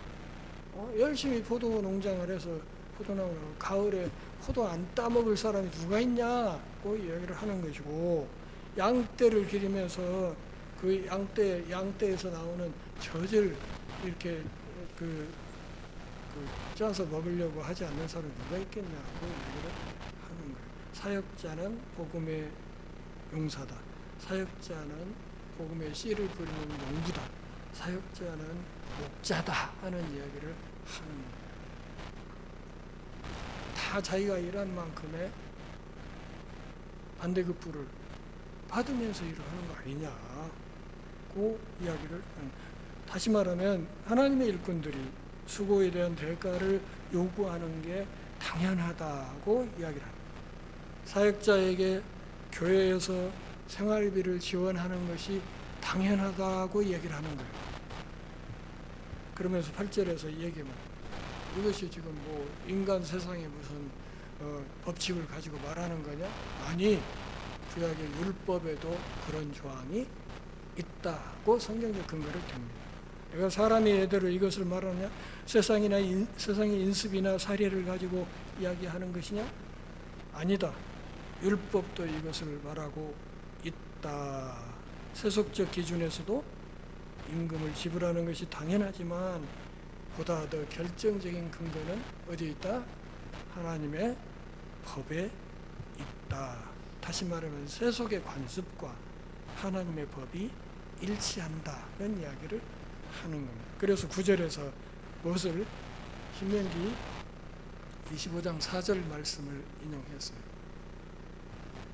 열심히 포도 농장을 해서 포도나무를 가을에 포도 안 따먹을 사람이 누가 있냐고 이야기를 하는 것이고, 양떼를 기르면서 그 양떼에서 나오는 젖을 이렇게 짜서 먹으려고 하지 않는 사람이 누가 있겠냐고 얘기를 하는 거예요. 사역자는 복음의 용사다. 사역자는 복음의 씨를 뿌리는 농부다. 사역자는 목자다 하는 이야기를 하는 거예요. 다 자기가 일한 만큼의 반대급부를 받으면서 일을 하는 거 아니냐고 이야기를 다시 말하면 하나님의 일꾼들이 수고에 대한 대가를 요구하는 게 당연하다고 이야기를 합니다. 사역자에게 교회에서 생활비를 지원하는 것이 당연하다고 이야기를 하는 거예요. 그러면서 8절에서 얘기하면 이것이 지금 뭐 인간 세상에 무슨 법칙을 가지고 말하는 거냐? 아니, 구약의 율법에도 그런 조항이 있다고 성경적 근거를 댑니다. 내가 사람의 예대로 이것을 말하냐? 세상의 인습이나 사례를 가지고 이야기하는 것이냐? 아니다. 율법도 이것을 말하고 있다. 세속적 기준에서도 임금을 지불하는 것이 당연하지만 보다 더 결정적인 근거는 어디에 있다? 하나님의 법에 있다. 다시 말하면 세속의 관습과 하나님의 법이 일치한다는 이야기를 하는 겁니다. 그래서 9절에서 무엇을? 신명기 25장 4절 말씀을 인용했어요.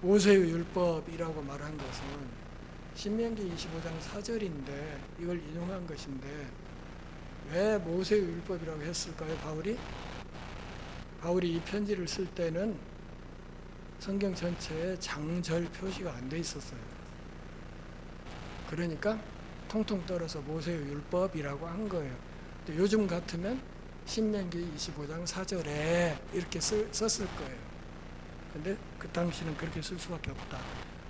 모세의 율법이라고 말한 것은 신명기 25장 4절인데 이걸 인용한 것인데 왜 모세의 율법이라고 했을까요? 바울이 이 편지를 쓸 때는 성경 전체에 장절 표시가 안 돼 있었어요. 그러니까 통통 떨어서 모세의 율법이라고 한 거예요. 근데 요즘 같으면 신명기 25장 4절에 이렇게 썼을 거예요. 근데 그 당시는 그렇게 쓸 수밖에 없다.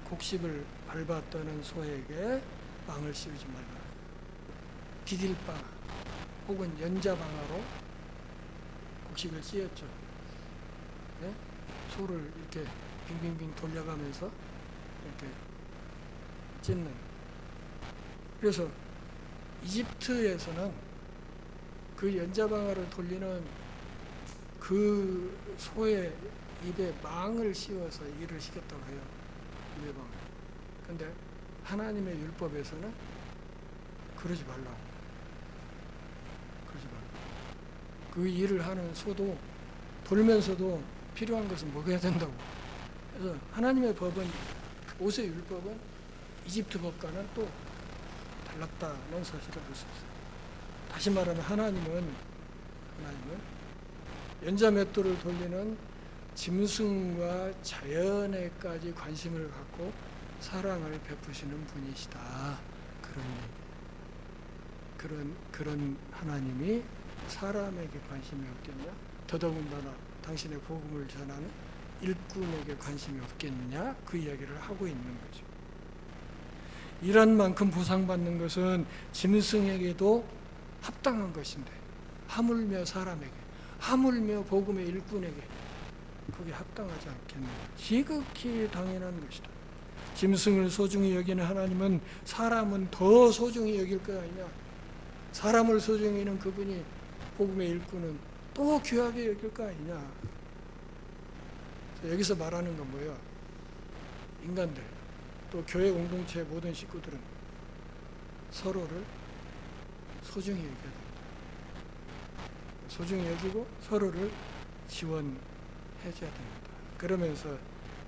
곡식을 밟아 떠는 소에게 망을 씌우지 말라. 디딜방 혹은 연자방아로 곡식을 씌웠죠. 네? 소를 이렇게 빙빙빙 돌려가면서 이렇게 찢는. 그래서 이집트에서는 그 연자방아를 돌리는 그 소의 입에 망을 씌워서 일을 시켰다고 해요. 입에 망. 근데 하나님의 율법에서는 그러지 말라고. 그 일을 하는 소도 돌면서도 필요한 것은 먹어야 된다고. 그래서 하나님의 법은, 모세 율법은 이집트 법과는 또 달랐다는 사실을 볼 수 있어요. 다시 말하면 하나님은 연자맷돌을 돌리는 짐승과 자연에까지 관심을 갖고 사랑을 베푸시는 분이시다. 그런 하나님이 사람에게 관심이 없겠냐? 더더군다나 당신의 복음을 전하는 일꾼에게 관심이 없겠냐? 그 이야기를 하고 있는 거죠. 일한 만큼 보상받는 것은 짐승에게도 합당한 것인데, 하물며 사람에게, 하물며 복음의 일꾼에게 그게 합당하지 않겠느냐? 지극히 당연한 것이다. 짐승을 소중히 여기는 하나님은 사람은 더 소중히 여길 거 아니냐? 사람을 소중히 여기는 그분이, 복음의 일꾼은 또 귀하게 여길 거 아니냐? 여기서 말하는 건 뭐예요? 인간들, 또 교회 공동체의 모든 식구들은 서로를 소중히 여겨야 됩니다. 소중히 여기고 서로를 지원해줘야 됩니다. 그러면서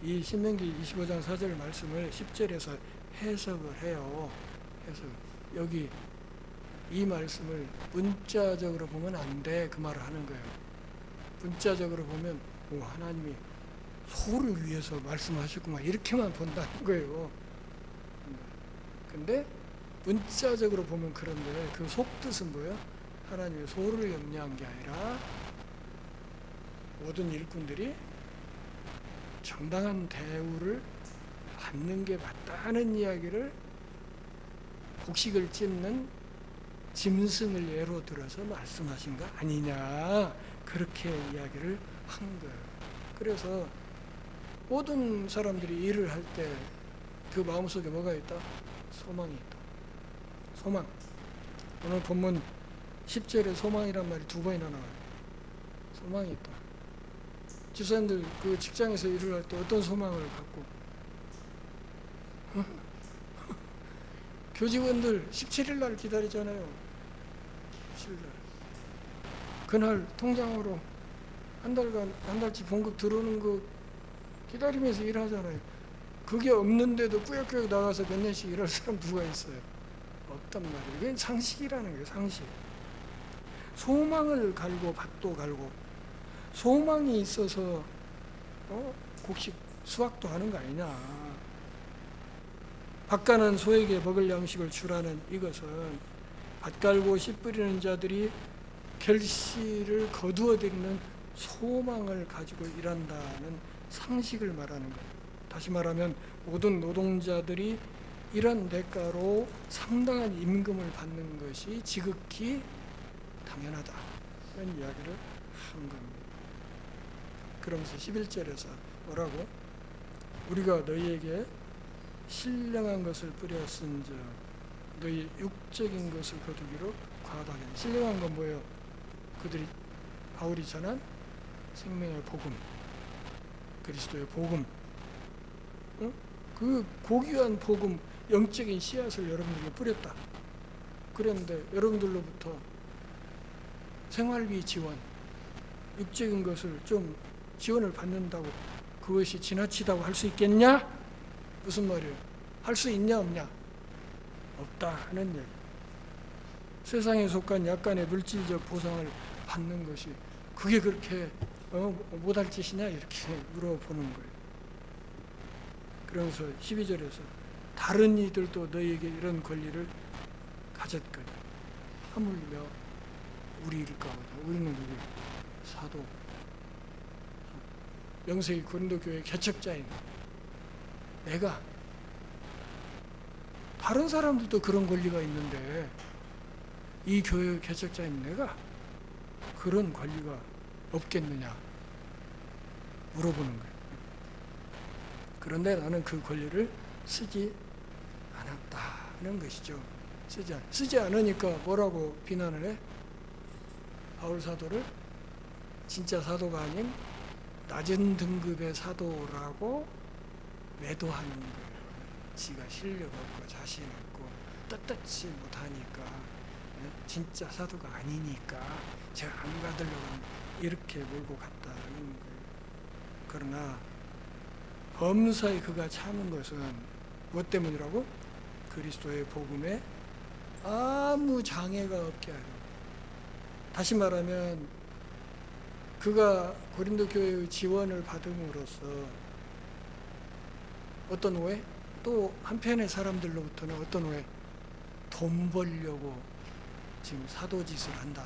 이 신명기 25장 4절 말씀을 10절에서 해석을 해요. 그래서 여기 이 말씀을 문자적으로 보면 안 돼, 그 말을 하는 거예요. 문자적으로 보면 하나님이 소를 위해서 말씀하셨구만, 이렇게만 본다는 거예요. 근데 문자적으로 보면 그런데 그 속뜻은 뭐예요? 하나님이 소를 염려한 게 아니라 모든 일꾼들이 정당한 대우를 받는 게 맞다는 이야기를, 곡식을 찝는 짐승을 예로 들어서 말씀하신 거 아니냐, 그렇게 이야기를 한 거예요. 그래서 모든 사람들이 일을 할 때 그 마음속에 뭐가 있다? 소망이 있다. 소망. 오늘 본문 10절에 소망이란 말이 2번이나 나와요. 소망이 있다. 집사님들 그 직장에서 일을 할 때 어떤 소망을 갖고, 교직원들 17일 날 기다리잖아요. 17일 날. 그날 통장으로 한 달치 봉급 들어오는 거 기다리면서 일하잖아요. 그게 없는데도 꾸역꾸역 나가서 몇 년씩 일할 사람 누가 있어요? 없단 말이에요. 이게 상식이라는 거예요. 상식. 소망을 갈고 밭도 갈고, 소망이 있어서 곡식 수확도 하는 거 아니냐. 밭 가는 소에게 먹을 양식을 주라는 이것은 밭 갈고 씨 뿌리는 자들이 결실을 거두어들이는 소망을 가지고 일한다는 상식을 말하는 거예요. 다시 말하면 모든 노동자들이 일한 대가로 상당한 임금을 받는 것이 지극히 당연하다, 이런 이야기를 하는 겁니다. 그러면서 11절에서 뭐라고? 우리가 너희에게 신령한 것을 뿌렸은즉 너희 육적인 것을 거두기로 과하다. 신령한 건 뭐예요? 그들이, 바울이 전한 생명의 복음, 그리스도의 복음, 그 고귀한 복음, 영적인 씨앗을 여러분들에게 뿌렸다. 그런데 여러분들로부터 생활비 지원, 육적인 것을 좀 지원을 받는다고 그것이 지나치다고 할 수 있겠냐? 무슨 말이에요? 할 수 있냐 없냐? 없다 하는 얘기. 세상에 속한 약간의 물질적 보상을 받는 것이 그게 그렇게 못할 짓이냐? 이렇게 물어보는 거예요. 그러면서 12절에서 다른 이들도 너희에게 이런 권리를 가졌거든. 하물며 우리일까 보다. 우리는 누구예요? 사도. 명세기 고린도 교회 개척자인 내가, 다른 사람들도 그런 권리가 있는데 이 교회 개척자인 내가 그런 권리가 없겠느냐 물어보는 거예요. 그런데 나는 그 권리를 쓰지 않았다는 것이죠. 쓰지 않으니까 뭐라고 비난을 해? 바울 사도를 진짜 사도가 아닌 낮은 등급의 사도라고 매도하는 거예요. 지가 실력 없고 자신 없고 떳떳지 못하니까 진짜 사도가 아니니까 제가 안 받으려고 이렇게 몰고 갔다는 거예요. 그러나 범사에 그가 참은 것은 무엇 때문이라고? 그리스도의 복음에 아무 장애가 없게 하려. 다시 말하면 그가 고린도 교회의 지원을 받음으로써 어떤 오해? 또 한편의 사람들로부터는 어떤 오해? 돈 벌려고 지금 사도짓을 한다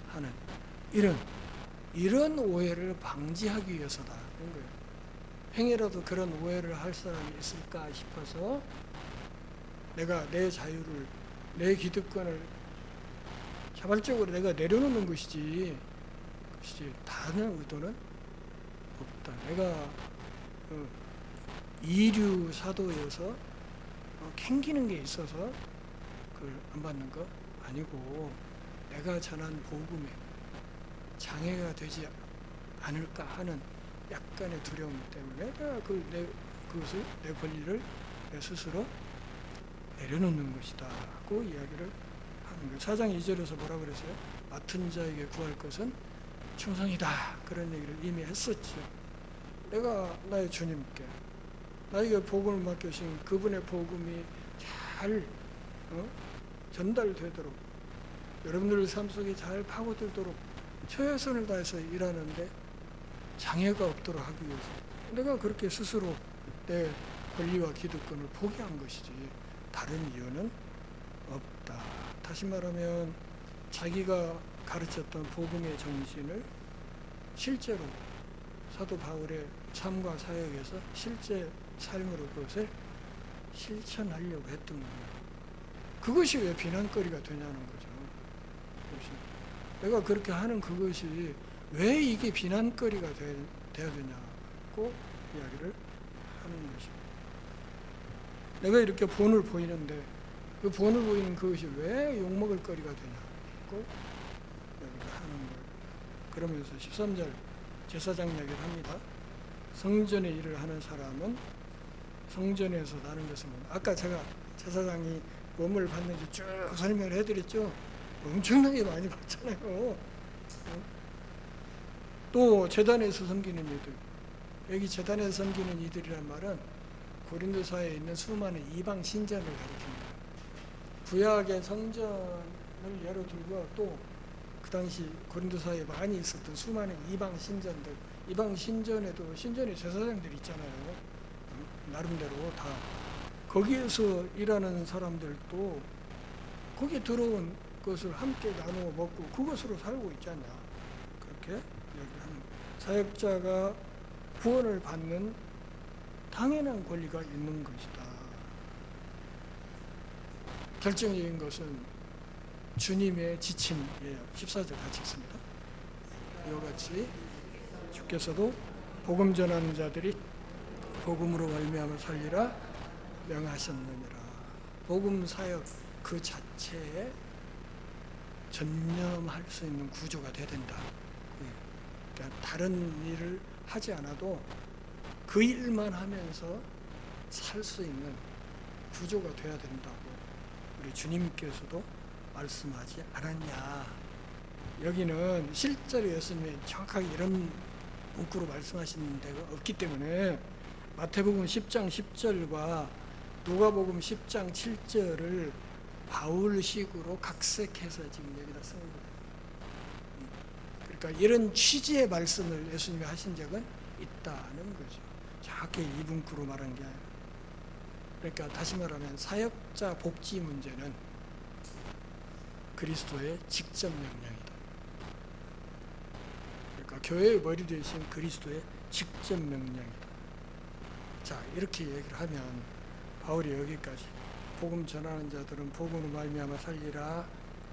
하는 이런 오해를 방지하기 위해서다 그런 거예요. 행여라도 그런 오해를 할 사람이 있을까 싶어서 내가 내 자유를, 내 기득권을 자발적으로 내가 내려놓는 것이지 다른 의도는 없다. 내가 이류 사도여서 캥기는 게 있어서 그걸 안 받는 거 아니고 내가 전한 복음에 장애가 되지 않을까 하는 약간의 두려움 때문에 내가 그것을 내 권리를 내 스스로 내려놓는 것이다 고 이야기를 하는 거예요. 4장 2절에서 뭐라 그랬어요? 맡은 자에게 구할 것은 충성이다 그런 얘기를 이미 했었죠. 내가 나의 주님께 나에게 복음을 맡겨신 그분의 복음이 잘 전달되도록 여러분들 삶 속에 잘 파고들도록 최선을 다해서 일하는데 장애가 없도록 하기 위해서 내가 그렇게 스스로 내 권리와 기득권을 포기한 것이지 다른 이유는 없다. 다시 말하면 자기가 가르쳤던 복음의 정신을 실제로 사도 바울의 삶과 사역에서 실제 삶으로 그것을 실천하려고 했던 거예요. 그것이 왜 비난거리가 되냐는 거죠. 내가 그렇게 하는 그것이 왜 이게 비난거리가 돼야 되냐고 이야기를 하는 것입니다. 내가 이렇게 본을 보이는데 그 본을 보이는 그것이 왜 욕먹을 거리가 되냐고 이야기를 하는 거예요. 그러면서 13절 제사장 이야기를 합니다. 성전의 일을 하는 사람은 성전에서 나는 것은 아까 제가 제사장이 몸을 받는지 쭉 설명을 해드렸죠. 엄청나게 많이 받잖아요. 또 제단에서 섬기는 이들, 여기 제단에서 섬기는 이들이란 말은 고린도사에 있는 수많은 이방 신전을 가리킵니다. 구약의 성전을 예로 들고 또 그 당시 고린도사에 많이 있었던 수많은 이방 신전들, 이방 신전에도 신전에 제사장들이 있잖아요. 나름대로 다 거기에서 일하는 사람들도 거기에 들어온 것을 함께 나누어 먹고 그것으로 살고 있지 않냐 그렇게 이야기하는 거예요. 사역자가 구원을 받는 당연한 권리가 있는 것이다. 결정적인 것은 주님의 지침이에요. 14절 같이 읽습니다. 이와 같이 주께서도 복음 전하는 자들이 복음으로 말미암아 살리라 명하셨느니라. 복음 사역 그 자체에 전념할 수 있는 구조가 돼야 된다. 그러니까 다른 일을 하지 않아도 그 일만 하면서 살 수 있는 구조가 돼야 된다고 우리 주님께서도 말씀하지 않았냐. 여기는 실제로 예수님이 정확하게 이런 문구로 말씀하시는 데가 없기 때문에 마태복음 10장 10절과 누가복음 10장 7절을 바울식으로 각색해서 지금 여기다 쓴 거예요. 그러니까 이런 취지의 말씀을 예수님이 하신 적은 있다는 거죠. 정확히 이 문구로 말한 게 아니라. 그러니까 다시 말하면 사역자 복지 문제는 그리스도의 직접 명령이다. 그러니까 교회의 머리 되신 그리스도의 직접 명령이다. 자, 이렇게 얘기를 하면 바울이 여기까지 복음 전하는 자들은 복음으로 말미암아 살리라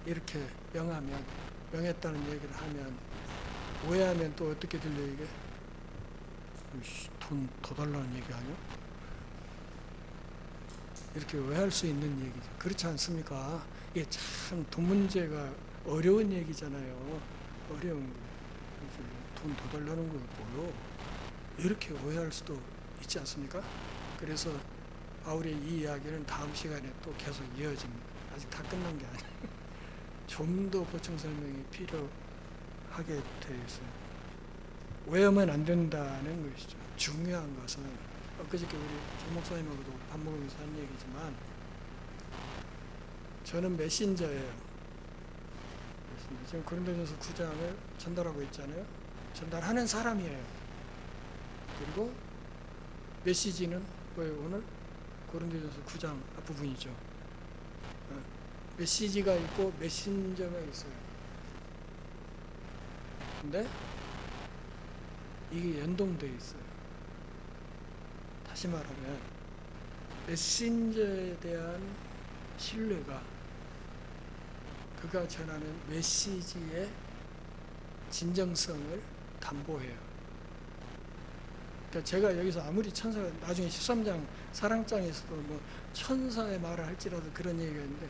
이렇게 명했다는 얘기를 하면 오해하면 또 어떻게 들려 이게? 돈 더 달라는 얘기 아니야? 이렇게 오해할 수 있는 얘기죠. 그렇지 않습니까? 이게 참 돈 문제가 어려운 얘기잖아요. 어려운 거. 돈 더 달라는 거 뭐요? 이렇게 오해할 수도 있지 않습니까? 그래서 바울의 이 이야기는 다음 시간에 또 계속 이어집니다. 아직 다 끝난 게 아니에요. 좀 더 보충 설명이 필요하게 되어 있어요. 오해하면 안 된다는 것이죠. 중요한 것은 엊그저께 우리 조 목사님하고도 밥 먹으면서 한 얘기지만 저는 메신저예요. 지금 고린도전서 9장을 전달하고 있잖아요. 전달하는 사람이에요. 그리고 메시지는 뭐예요? 오늘 고린도전서 9장 앞부분이죠. 메시지가 있고 메신저가 있어요. 근데 이게 연동되어 있어요. 다시 말하면 메신저에 대한 신뢰가 그가 전하는 메시지의 진정성을 담보해요. 그러니까 제가 여기서 아무리 천사가 나중에 13장 사랑장에서도 뭐 천사의 말을 할지라도 그런 얘기가 있는데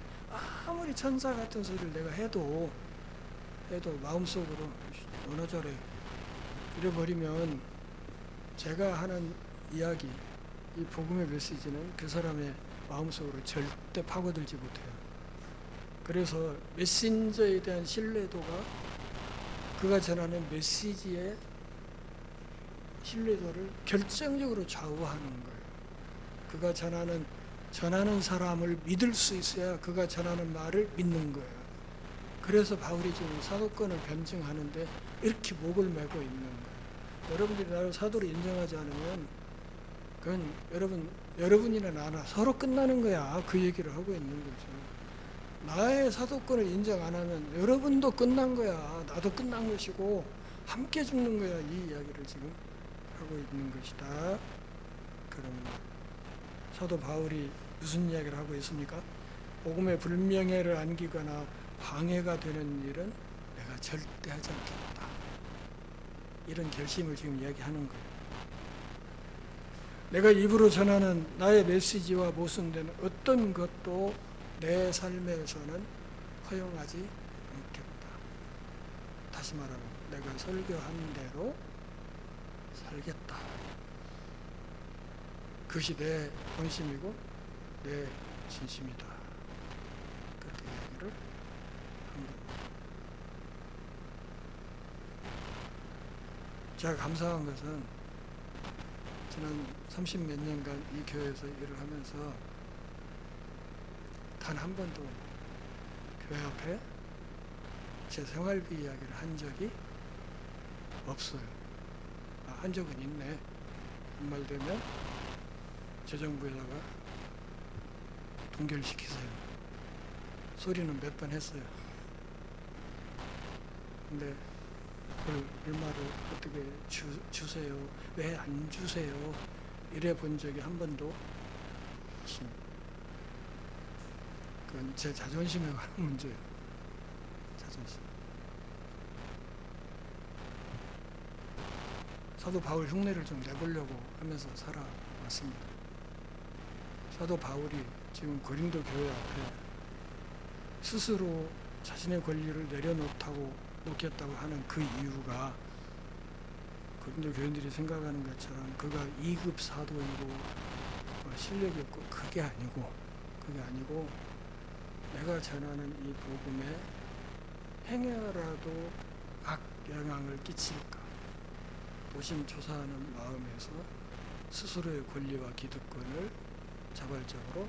아무리 천사 같은 소리를 내가 해도 마음속으로 어느 저래 이래버리면 제가 하는 이야기 이 복음의 메시지는 그 사람의 마음속으로 절대 파고들지 못해요. 그래서 메신저에 대한 신뢰도가 그가 전하는 메시지의 신뢰도를 결정적으로 좌우하는 거예요. 그가 전하는 사람을 믿을 수 있어야 그가 전하는 말을 믿는 거예요. 그래서 바울이 지금 사도권을 변증하는데 이렇게 목을 메고 있는 거예요. 여러분들이 나를 사도로 인정하지 않으면 그건 여러분이나 나나 서로 끝나는 거야. 그 얘기를 하고 있는 거죠. 나의 사도권을 인정 안 하면 여러분도 끝난 거야. 나도 끝난 것이고 함께 죽는 거야. 이 이야기를 지금 하고 있는 것이다. 그럼 사도 바울이 무슨 이야기를 하고 있습니까? 복음의 불명예를 안기거나 방해가 되는 일은 내가 절대 하지 않겠다. 이런 결심을 지금 이야기하는 거예요. 내가 입으로 전하는 나의 메시지와 모순되는 어떤 것도 내 삶에서는 허용하지 않겠다. 다시 말하면 내가 설교한 대로 살겠다. 그것이 내 본심이고 내 진심이다. 그렇게 이야기를 한 겁니다. 제가 감사한 것은 지난 30몇 년간 이 교회에서 일을 하면서 단 한 번도 교회 앞에 제 생활비 이야기를 한 적이 없어요. 한 적은 있네. 연말 되면 재정부에다가 동결시키세요. 소리는 몇 번 했어요. 근데 그걸 얼마를 어떻게 주세요? 왜 안 주세요? 이래 본 적이 한 번도 없습니다. 그건 제 자존심에 관한 문제예요. 자존심. 사도 바울 흉내를 좀 내보려고 하면서 살아왔습니다. 사도 바울이 지금 고린도 교회 앞에 스스로 자신의 권리를 놓겠다고 하는 그 이유가 고린도 교인들이 생각하는 것처럼 그가 2급 사도이고 실력이 없고 그게 아니고 내가 전하는 이 복음에 행여라도 악영향을 끼칠까 노심초사하는 마음에서 스스로의 권리와 기득권을 자발적으로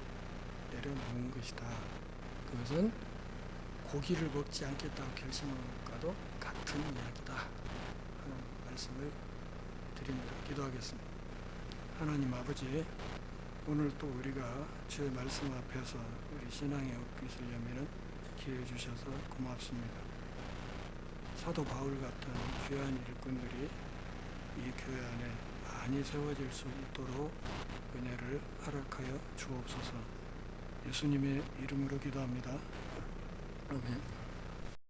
내려놓은 것이다. 그것은 고기를 먹지 않겠다고 결심한 것과도 같은 이야기다 하는 말씀을 드립니다. 기도하겠습니다. 하나님 아버지, 오늘 또 우리가 주의 말씀 앞에서 우리 신앙의 엇깃을 여미는 기회 주셔서 고맙습니다. 사도 바울 같은 귀한 일꾼들이 이 교회 안에 많이 세워질 수 있도록 은혜를 허락하여 주옵소서. 예수님의 이름으로 기도합니다. 아멘.